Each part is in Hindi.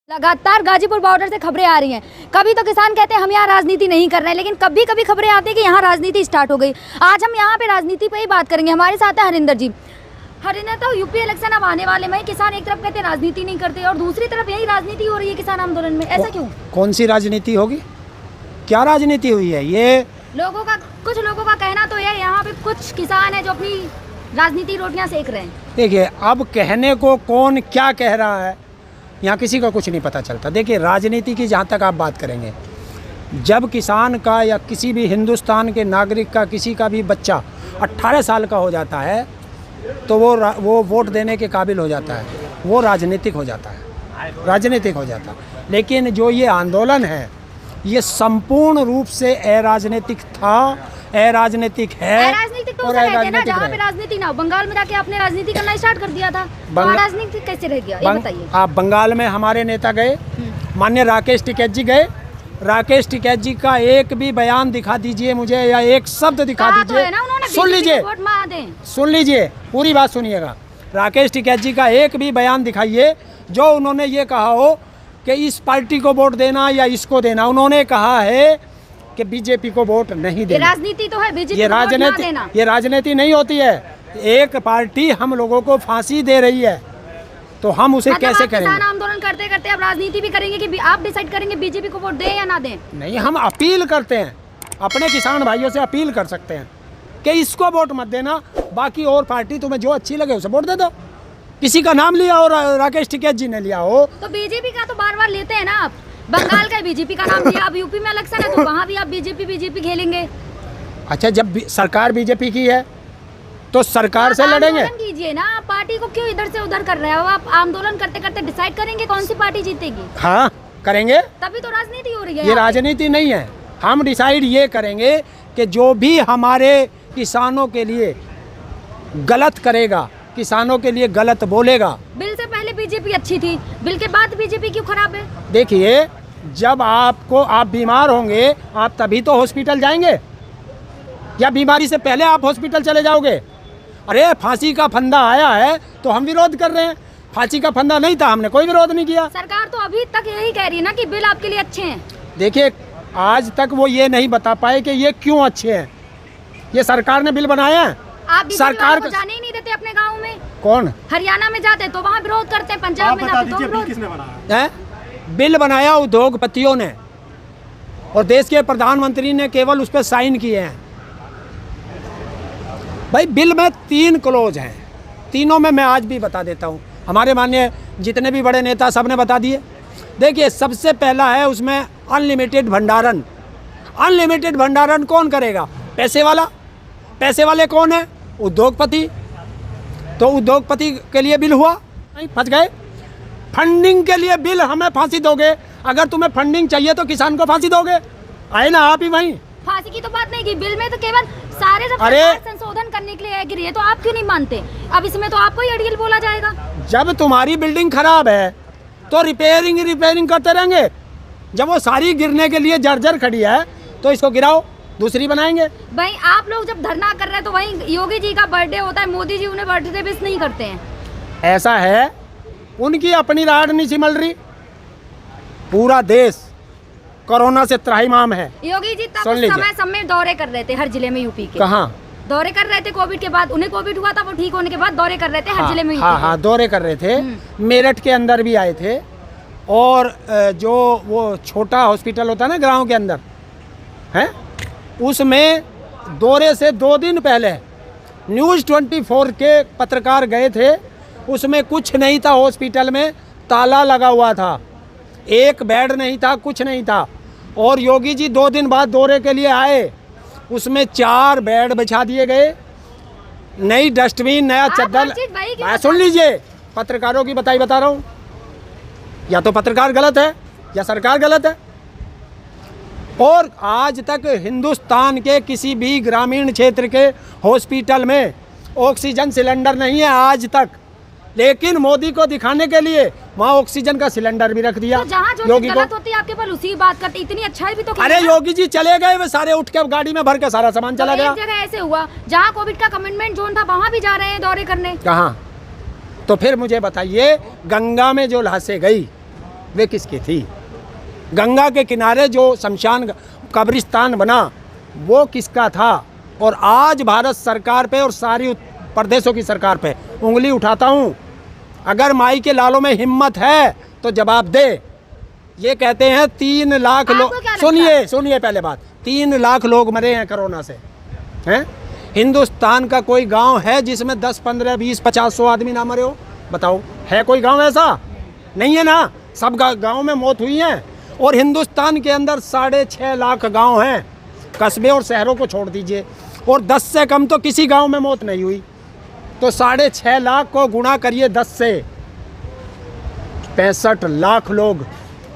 लगातार गाजीपुर बॉर्डर से खबरें आ रही हैं। कभी तो किसान कहते हैं हम यहाँ राजनीति नहीं कर रहे हैं, लेकिन कभी कभी खबरें आती है कि यहाँ राजनीति स्टार्ट हो गई। आज हम यहाँ पे राजनीति पे ही बात करेंगे। हमारे साथ है हरिंदर जी। हरिंदर, तो यूपी इलेक्शन अब आने वाले में किसान एक तरफ कहते हैं राजनीति नहीं करते और दूसरी तरफ यही राजनीति हो रही है किसान आंदोलन में, ऐसा क्यों? कौन सी राजनीति होगी? क्या राजनीति हुई है? ये कुछ लोगों का कहना तो है यहाँ पे कुछ किसान है जो अपनी राजनीति रोटियां सेक रहे हैं। देखिए, अब कहने को कौन क्या कह रहा है यहाँ किसी को कुछ नहीं पता चलता। देखिए, राजनीति की जहाँ तक आप बात करेंगे, जब किसान का या किसी भी हिंदुस्तान के नागरिक का किसी का भी बच्चा 18 साल का हो जाता है तो वो वोट देने के काबिल हो जाता है, वो राजनीतिक हो जाता है। लेकिन जो ये आंदोलन है ये संपूर्ण रूप से अराजनीतिक था, अराजनीतिक है। राजनीतिक तो उसे कहते हैं ना जहाँ पे राजनीति ना हो। बंगाल में जाके आपने राजनीति करना स्टार्ट कर दिया था, राजनीति कैसे रह गया ये बताइए। आप बंगाल में हमारे नेता गए, माननीय राकेश टिकैत जी गए। राकेश टिकैत जी का एक भी बयान दिखा दीजिए मुझे, या एक शब्द दिखा दीजिए। सुन लीजिए, पूरी बात सुनिएगा। राकेश टिकैत जी का एक भी बयान दिखाइए जो उन्होंने ये कहा हो कि इस पार्टी को वोट देना या इसको देना। उन्होंने कहा है कि बीजेपी को वोट नहीं देना। ये राजनीति तो है, बीजेपी को वोट ना देना। ये राजनीति नहीं होती है। एक पार्टी हम लोगों को फांसी दे रही है तो हम उसे कैसे करेंगे? किसान आंदोलन करते करते अब राजनीति भी करेंगे कि आप डिसाइड करेंगे बीजेपी को वोट दें या ना दें? नहीं, हम अपील करते हैं, अपने किसान भाइयों से अपील कर सकते हैं कि इसको वोट मत देना, बाकी और पार्टी तुम्हें जो अच्छी लगे उसे वोट दे दो। किसी का नाम लिया और राकेश टिकैत जी ने लिया हो तो बीजेपी का तो बार बार लेते हैं ना आप। बंगाल का बीजेपी का नाम लिया, अब यूपी में इलेक्शन है तो वहाँ भी आप बीजेपी खेलेंगे। अच्छा, जब सरकार बीजेपी की है तो सरकार से लड़ेंगे। कीजिए ना, पार्टी को क्यों इधर से उधर कर रहे हो आप? आंदोलन करते करते डिसाइड करेंगे कौन सी पार्टी जीतेगी। हाँ, करेंगे, तभी तो राजनीति हो रही है। ये राजनीति नहीं है। हम डिसाइड ये करेंगे कि जो भी हमारे किसानों के लिए गलत करेगा, किसानों के लिए गलत बोलेगा। बिल से पहले बीजेपी अच्छी थी, बिल के बाद बीजेपी क्यों खराब है? देखिए, जब आप बीमार होंगे आप तभी तो हॉस्पिटल जाएंगे, या बीमारी से पहले आप हॉस्पिटल चले जाओगे? अरे, फांसी का फंदा आया है तो हम विरोध कर रहे हैं। फांसी का फंदा नहीं था, हमने कोई विरोध नहीं किया। सरकार तो अभी तक यही कह रही है ना कि बिल आपके लिए अच्छे हैं। देखिए, आज तक वो ये नहीं बता पाए कि ये क्यों अच्छे हैं। ये सरकार ने बिल बनाया है। आप सरकार को जाने ही नहीं देते अपने गाँव में। कौन? हरियाणा में जाते तो वहाँ विरोध करते हैं, पंजाब में जाते तो विरोध। किसने बनाया? बिल बनाया उद्योगपतियों ने, और देश के प्रधानमंत्री ने केवल उस पर साइन किए हैं। भाई, बिल में 3 क्लोज हैं, तीनों में मैं आज भी बता देता हूँ। हमारे माननीय जितने भी बड़े नेता सब ने बता दिए। देखिए, सबसे पहला है उसमें अनलिमिटेड भंडारण। अनलिमिटेड भंडारण कौन करेगा? पैसे वाला। पैसे वाले कौन है? उद्योगपति। तो उद्योगपति के लिए बिल हुआ, नहीं फंस गए। फंडिंग के लिए बिल, हमें फांसी दोगे? अगर तुम्हें फंडिंग चाहिए तो किसान को फांसी दोगे? आए ना आप ही वहीं। फांसी की तो बात नहीं की, बिल में तो केवल सारे संशोधन करने के लिए है गिरी है, तो आप क्यों नहीं मानते? अब इसमें तो आपको ही अड़ियल बोला जाएगा। जब तुम्हारी बिल्डिंग खराब है तो रिपेयरिंग करते रहेंगे। जब वो सारी गिरने के लिए जर्जर खड़ी है तो इसको गिराओ, दूसरी बनाएंगे। भाई, आप लोग जब धरना कर रहे हैं तो वहीं योगी जी का बर्थडे होता है, मोदी जी उन्हें बर्थडे विश नहीं करते हैं। ऐसा है, उनकी अपनी राड नहीं सिमल रही। पूरा देश कोरोना से त्राहिमाम है। योगी जी तब समय दौरे कर रहे थे हर जिले में यूपी के। कहाँ दौरे कर रहे थे? कोविड के बाद उन्हें कोविड हुआ था, वो ठीक होने के बाद दौरे कर रहे थे हर जिले में। हाँ, दौरे कर रहे थे। मेरठ के अंदर भी आए थे, और जो वो छोटा हॉस्पिटल होता है ना गाँव के अंदर है, उसमें दौरे से 2 दिन पहले न्यूज़ 24 के पत्रकार गए थे। उसमें कुछ नहीं था, हॉस्पिटल में ताला लगा हुआ था, एक बेड नहीं था, कुछ नहीं था। और योगी जी 2 दिन बाद दौरे के लिए आए, उसमें 4 बेड बिछा दिए गए, नई डस्टबिन, नया चद्दर। सुन लीजिए, पत्रकारों की बता रहा हूँ। या तो पत्रकार गलत है या सरकार गलत है। और आज तक हिंदुस्तान के किसी भी ग्रामीण क्षेत्र के हॉस्पिटल में ऑक्सीजन सिलेंडर नहीं है आज तक, लेकिन मोदी को दिखाने के लिए वहाँ ऑक्सीजन का सिलेंडर भी रख दिया। तो जहाँ जो योगी गलत होती है आपके पास उसी बात करते, इतनी अच्छाई भी तो। अरे, योगी जी चले गए, वे सारे उठ के गाड़ी में भर के सारा सामान चला गया। एक जगह ऐसे हुआ जहाँ कोविड का कंटेनमेंट जोन था, वहाँ भी जा रहे हैं दौरे करने। कहाँ? तो फिर मुझे बताइए, गंगा में जो लाशें गई वे किसकी थी? गंगा के किनारे जो शमशान कब्रिस्तान बना वो किसका था? और आज भारत सरकार पे और सारी प्रदेशों की सरकार पे उंगली उठाता हूँ। अगर माई के लालों में हिम्मत है तो जवाब दे। ये कहते हैं 3 लाख लोग, सुनिए पहले बात, 3 लाख लोग मरे हैं कोरोना से, हैं? हिंदुस्तान का कोई गांव है जिसमें 10, 15, 20, 50, 100 आदमी ना मरे हो? बताओ, है कोई गांव ऐसा? नहीं है ना। सब गांव में मौत हुई है। और हिंदुस्तान के अंदर 6.5 लाख गांव हैं, कस्बे और शहरों को छोड़ दीजिए, और 10 से कम तो किसी गांव में मौत नहीं हुई। तो 6.5 लाख को गुणा करिए 10 से, 65 लाख लोग,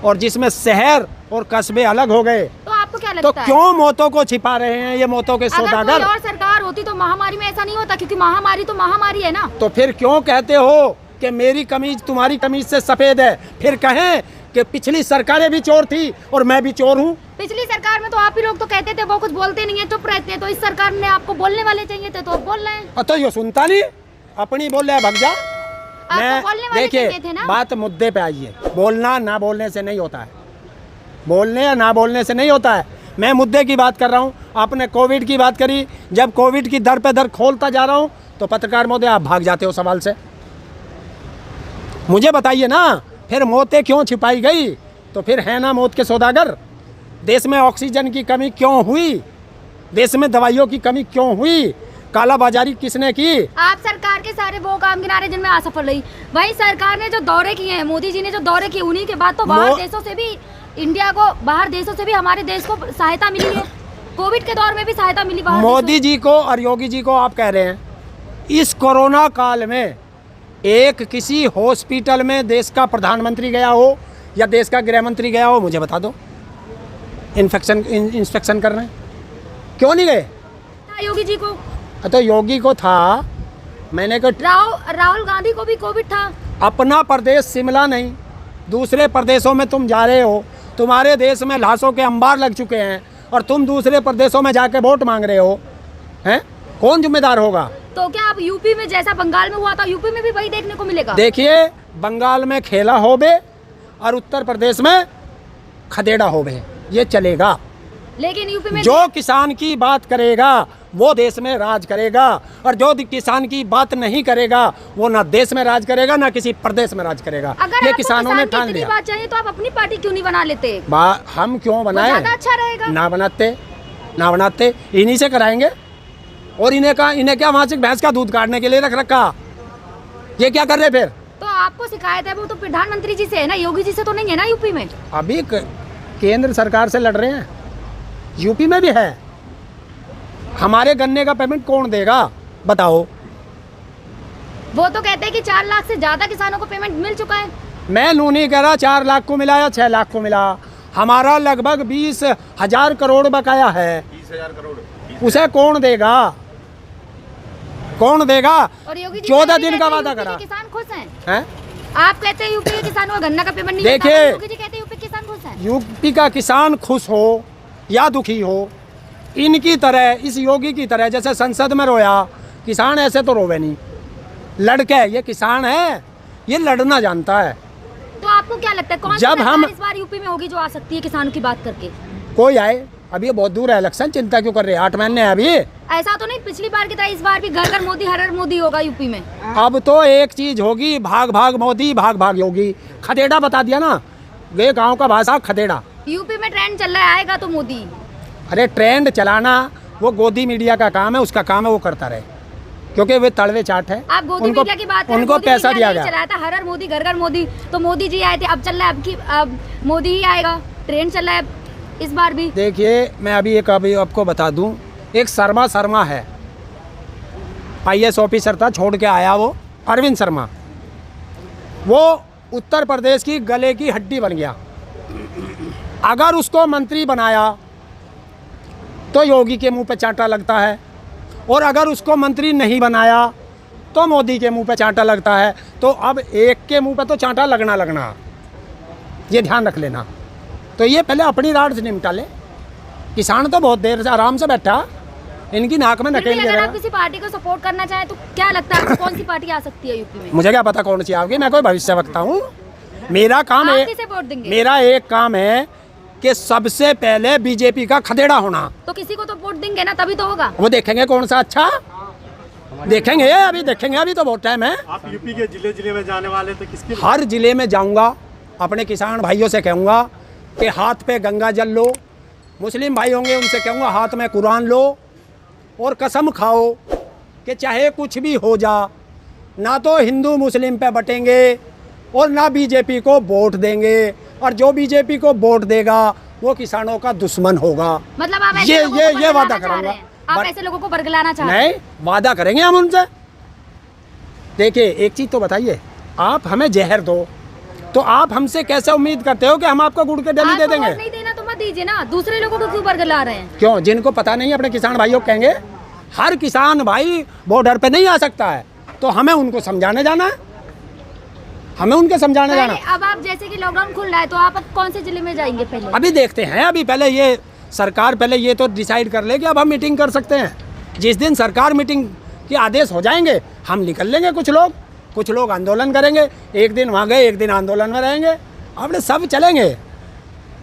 और जिसमें शहर और कस्बे अलग हो गए। तो आपको क्या लगता तो है? क्यों मौतों को छिपा रहे हैं ये मौतों के सौदागर? अगर कोई और सरकार होती तो महामारी में ऐसा नहीं होता, क्योंकि महामारी तो महामारी है ना। तो फिर क्यों कहते हो कि मेरी कमीज तुम्हारी कमीज से सफेद है? फिर कहें कि पिछली सरकारें भी चोर थी और मैं भी चोर हूँ। पिछली सरकार में तो आप ही लोग तो कहते थे, वो कुछ बोलते नहीं है, चुप रहते हैं। तो इस सरकार ने आपको बोलने वाले चाहिए थे, तो आप बोल रहे हैं। तो ये सुनता नहीं, अपनी बोल रहा है भग जा। मैं बोलने वाले चाहिए थे ना। बात मुद्दे पे आइए। बोलना ना बोलने से नहीं होता है, बोलने या ना बोलने से नहीं होता है। मैं मुद्दे की बात कर रहा हूँ। आपने कोविड की बात करी। जब कोविड की दर पे दर खोलता जा रहा हूँ तो पत्रकार महोदय आप भाग जाते हो सवाल से। मुझे बताइए ना, फिर मौतें क्यों छिपाई गई? तो फिर है ना मौत के सौदागर। देश में ऑक्सीजन की कमी क्यों हुई? देश में दवाइयों की कमी क्यों हुई? कालाबाजारी किसने की? आप सरकार के सारे वो काम गिना रहे जिनमें असफल रही। वही सरकार ने जो दौरे किए हैं, मोदी जी ने जो दौरे किए, उन्हीं के बाद तो बाहर देशों से भी इंडिया को, बाहर देशों से भी हमारे देश को सहायता मिली है। कोविड के दौर में भी सहायता मिली बाहर। मोदी जी को और योगी जी को आप कह रहे हैं, इस कोरोना काल में एक किसी हॉस्पिटल में देश का प्रधानमंत्री गया हो या देश का गृह मंत्री गया हो? मुझे बता दो। इंस्पेक्शन कर रहे हैं, क्यों नहीं गए? योगी जी को तो योगी को था, मैंने कहा राहुल गांधी को भी कोविड था। अपना प्रदेश शिमला नहीं, दूसरे प्रदेशों में तुम जा रहे हो। तुम्हारे देश में लाशों के अंबार लग चुके हैं और तुम दूसरे प्रदेशों में जाके वोट मांग रहे हो, हैं? कौन जिम्मेदार होगा? तो क्या आप यूपी में जैसा बंगाल में हुआ था, यूपी में भी वही देखने को मिलेगा? देखिए, बंगाल में खेला होबे और उत्तर प्रदेश में खदेड़ा होबे, ये चलेगा। लेकिन यूपी में जो किसान की बात करेगा वो देश में राज करेगा, और जो किसान की बात नहीं करेगा वो ना देश में राज करेगा ना किसी प्रदेश में राज करेगा। अगर ये किसानों ने ठान लिया। बात चाहिए तो आप अपनी पार्टी क्यों नहीं बना लेते? हम क्यों बनाए? ज्यादा अच्छा रहेगा। ना बनाते इन्हीं से कराएंगे। और इन्हें क्या मासिक भैंस का दूध काटने के लिए रख रखा? ये क्या कर रहे फिर? तो आपको शिकायत है वो तो प्रधानमंत्री जी से है ना, योगी जी से तो नहीं है ना यूपी में। अभी केंद्र सरकार से लड़ रहे हैं, यूपी में भी है। हमारे गन्ने का पेमेंट कौन देगा बताओ? वो तो कहते हैं कि 4 लाख से ज्यादा किसानों को पेमेंट मिल चुका है। मैं नहीं कह रहा 4 लाख को मिला या 6 लाख को मिला। हमारा लगभग 20,000 करोड़ बकाया है। 20,000 करोड़ उसे कौन देगा? कौन देगा? और योगी जी 14 दिन का वादा करा। किसान खुश हैं? हैं? आप कहते हैं यूपी के किसानों का गन्ना का पेमेंट नहीं देखिए, मिलता, योगी जी कहते हैं यूपी के किसान खुश हैं। यूपी का किसान खुश हो या दुखी हो, इनकी तरह, इस योगी की तरह जैसे संसद में रोया, किसान ऐसे तो रोवे नहीं। लड़के, ये किसान है, ये लड़ना जानता है। तो आपको क्या लगता है कौन सी जब हम इस बार यूपी में होगी जो आ सकती है किसानों की बात करके? कोई आए, अभी ये बहुत दूर है इलेक्शन, चिंता क्यों कर रहे हैं? 8 महीने हैं अभी। ऐसा तो नहीं पिछली बार की तरह इस बार भी घर घर मोदी हर हर मोदी होगा यूपी में? अब तो एक चीज होगी, भाग भाग मोदी, भाग भाग योगी। खदेड़ा बता दिया ना, ये गांव का भाषा खदेड़ा। यूपी में ट्रेंड चल रहा है, आएगा तो मोदी। अरे ट्रेंड चलाना वो गोदी मीडिया का काम है, उसका काम है वो करता रहे, क्योंकि वे तड़वे चाट है। आप गोदी मीडिया की बात करें, उनको मोदी पैसा मीडिया दिया नहीं गया। चलाया था हर हर मोदी, घर घर मोदी। तो मोदी जी आए थे, अब चल रहा है अब मोदी ही आएगा। ट्रेंड चल रहा है इस बार भी। देखिए, मैं अभी आपको बता दूं, एक शर्मा है, IAS ऑफिसर था, छोड़ के आया वो, अरविंद शर्मा। वो उत्तर प्रदेश की गले की हड्डी बन गया। अगर उसको मंत्री बनाया तो योगी के मुंह पे चांटा लगता है, और अगर उसको मंत्री नहीं बनाया तो मोदी के मुंह पे चांटा लगता है। तो अब एक के मुंह पे तो चांटा लगना, ये ध्यान रख लेना। तो ये पहले अपनी राड से निपटा ले। किसान तो बहुत देर से आराम से बैठा, इनकी नाक में नकेल अगर गिरा। आप किसी पार्टी को सपोर्ट करना चाहें तो क्या लगता है आपको कौन सी पार्टी आ सकती है यूपी में? मुझे क्या पता कौन सी आओगी, मैं कोई भविष्य वक्ता हूँ? मेरा काम आप है, किसे वोट देंगे? मेरा एक काम है कि सबसे पहले बीजेपी का खदेड़ा होना। तो किसी को तो वोट देंगे ना, तभी तो होगा। वो देखेंगे कौन सा अच्छा, देखेंगे अभी, देखेंगे अभी तो बहुत टाइम है। आप यूपी के जिले जिले में जाने वाले तो किसके लिए? हर जिले में जाऊंगा, अपने किसान भाइयों से कहूँगा कि हाथ पे गंगा जल लो, मुस्लिम भाई होंगे उनसे कहूँगा हाथ में कुरान लो और कसम खाओ कि चाहे कुछ भी हो जा, ना तो हिंदू मुस्लिम पे बटेंगे और ना बीजेपी को वोट देंगे, और जो बीजेपी को वोट देगा वो किसानों का दुश्मन होगा। मतलब आप ऐसे ये लोगों को ये बरगलाना वादा चाह करूंगा। रहे हैं। आप ऐसे लोगों को बरगलाना चाह रहे हैं। नहीं, वादा करेंगे हम उनसे। देखिए एक चीज़ तो बताइए, आप हमें जहर दो तो आप हमसे कैसे उम्मीद करते हो कि हम आपको गुड़ के डली दे आपको देंगे? वोट नहीं देना तो मत दीजिए ना, दूसरे लोगों को क्यों बरगला रहे हैं? क्यों? जिनको पता नहीं है अपने किसान भाइयों को कहेंगे। हर किसान भाई बॉर्डर पे नहीं आ सकता है, तो हमें उनको समझाने जाना है, हमें उनके समझाने जाना। पहले अब आप जैसे कि लॉकडाउन खुल रहा है तो आप अब कौन से जिले में जाएंगे पहले? अभी देखते हैं, अभी पहले ये सरकार पहले ये तो डिसाइड कर ले कि अब हम मीटिंग कर सकते हैं। जिस दिन सरकार मीटिंग के आदेश हो जाएंगे हम निकल लेंगे। कुछ लोग आंदोलन करेंगे, एक दिन वहाँ गए एक दिन आंदोलन में रहेंगे, अपने सब चलेंगे।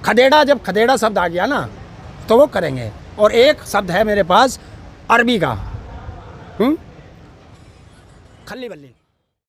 खदेड़ा, जब खदेड़ा शब्द आ गया ना तो वो करेंगे। और एक शब्द है मेरे पास अरबी का, खल्ली बल्ली।